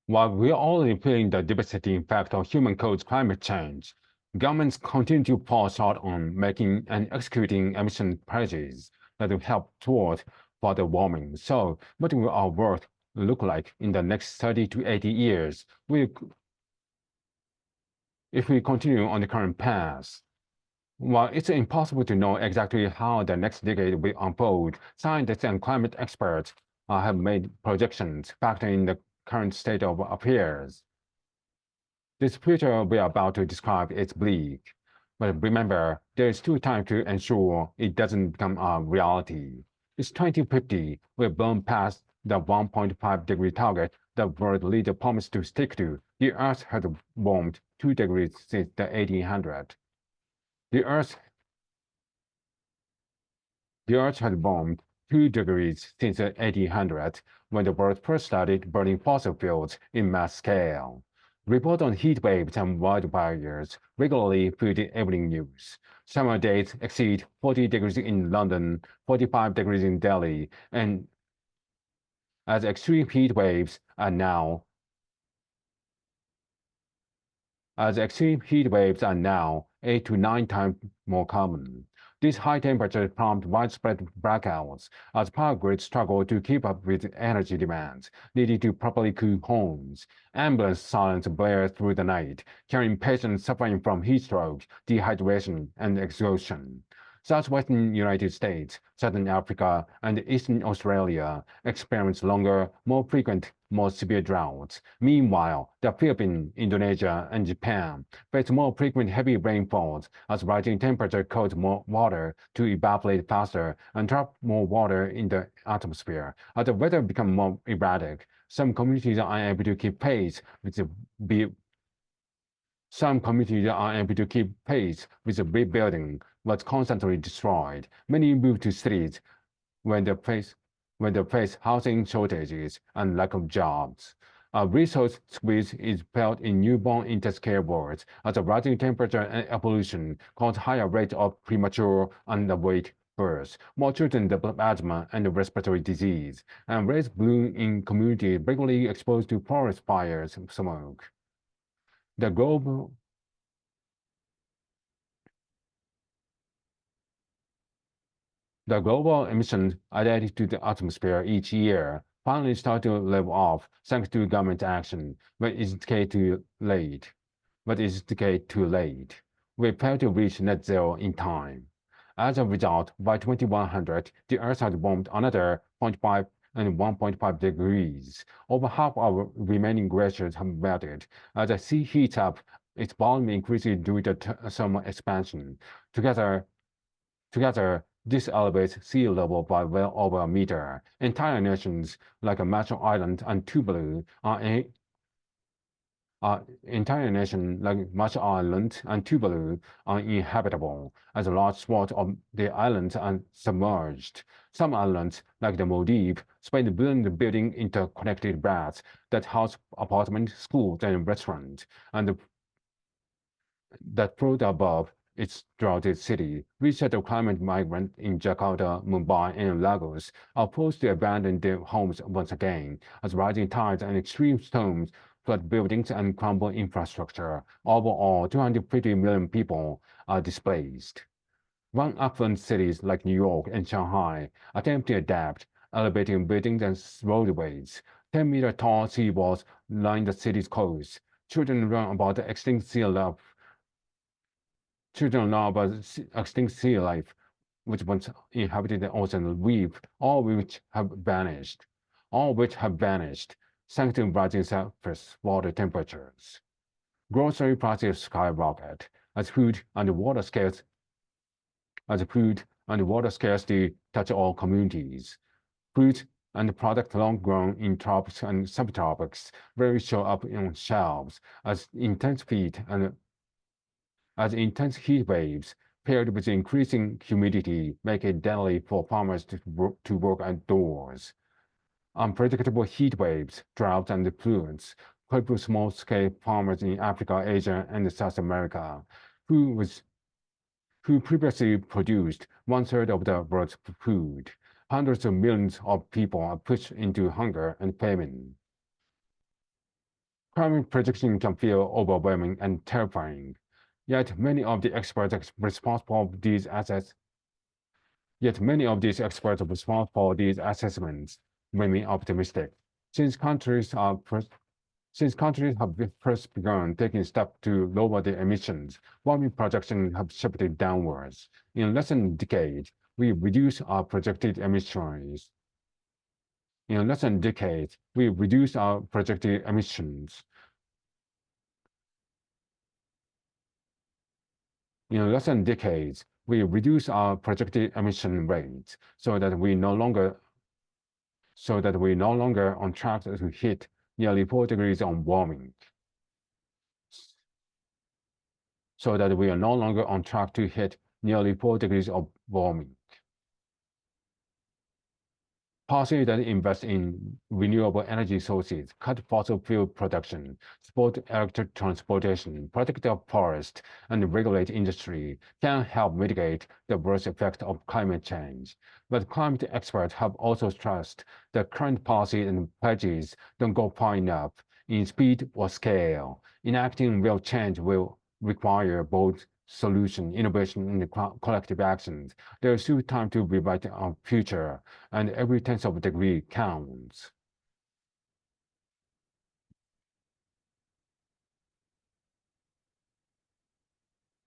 While we are already feeling the devastating impact of human-caused climate change, governments continue to fall short on making and executing emission pledges that will help toward further warming. So, what will our world look like in the next 30 to 80 years if we continue on the current path? While it's impossible to know exactly how the next decade will unfold, scientists and climate experts have made projections factoring the current state of affairs. This future we are about to describe is bleak, but remember, there is still time to ensure it doesn't become a reality. It's 2050, we've blown past the 1.5-degree target the world leader promised to stick to. The Earth has warmed 2 degrees since the 1800s. The Earth has warmed 2 degrees since the 1800s, when the world first started burning fossil fuels in mass scale. Reports on heat waves and wildfires regularly fill the evening news. Summer days exceed 40 degrees in London, 45 degrees in Delhi, and as extreme heat waves are now 8 to 9 times more common. These high temperatures prompt widespread blackouts as power grids struggle to keep up with energy demands needed to properly cool homes. Ambulance sirens blare through the night, carrying patients suffering from heat stroke, dehydration, and exhaustion. Southwestern United States, Southern Africa, and Eastern Australia experience longer, more frequent, more severe droughts. Meanwhile, the Philippines, Indonesia, and Japan face more frequent heavy rainfalls as rising temperature cause more water to evaporate faster and trap more water in the atmosphere. As the weather becomes more erratic, some communities are unable to keep pace with the rebuilding was constantly destroyed. Many moved to cities when they face housing shortages and lack of jobs. A resource squeeze is felt in newborn intensive care wards as a rising temperature and pollution cause higher rates of premature underweight births. More children develop asthma and respiratory disease, and raise bloom in communities regularly exposed to forest fires and smoke. The global emissions added to the atmosphere each year finally start to level off thanks to government action, but it's too late. We failed to reach net zero in time. As a result, by 2100, the Earth has warmed another 0.5 and 1.5 degrees. Over half our remaining glaciers have melted. As the sea heats up, its volume increases due to thermal expansion. Together, this elevates sea level by well over a meter. Entire nations like Marshall Islands and Tuvalu are uninhabitable, as a large swath of the islands are submerged. Some islands, like the Maldives, spend billions building interconnected baths that house apartments, schools, and restaurants, and that float above its droughted city. Resettled climate migrants in Jakarta, Mumbai, and Lagos are forced to abandon their homes once again, as rising tides and extreme storms flood buildings and crumble infrastructure. Overall, 250 million people are displaced. One affluent cities like New York and Shanghai attempt to adapt, elevating buildings and roadways. 10-meter tall seawalls line the city's coast. Children learn about the extinct sea life, which once inhabited the ocean reef, all which have vanished, thanks to rising surface water temperatures. Grocery prices skyrocket as food and water scarcity touch all communities. Fruit and products long grown in tropics and subtropics rarely show up on shelves as intense heat waves paired with increasing humidity make it deadly for farmers to work outdoors. Unpredictable heat waves, droughts, and floods cripple small-scale farmers in Africa, Asia, and South America, who previously produced one-third of the world's food. Hundreds of millions of people are pushed into hunger and famine. Climate prediction can feel overwhelming and terrifying. Yet many of these experts responsible for these assessments remain optimistic. Since countries have first begun taking steps to lower their emissions, warming projections have shifted downwards. In less than a decade, we reduced our projected emissions. In less than a decade, we reduced our projected emissions. In less than decades, we reduce our projected emission rates so that we no longer on track to hit nearly 4 degrees of warming. So that we are no longer on track to hit nearly 4 degrees of warming. Policies that invest in renewable energy sources, cut fossil fuel production, support electric transportation, protect the forest, and regulate industry can help mitigate the worst effects of climate change. But climate experts have also stressed that current policies and pledges don't go far enough in speed or scale. Enacting real change will require both solution, innovation, and collective actions. There is still time to rewrite our future, and every tenth of a degree counts.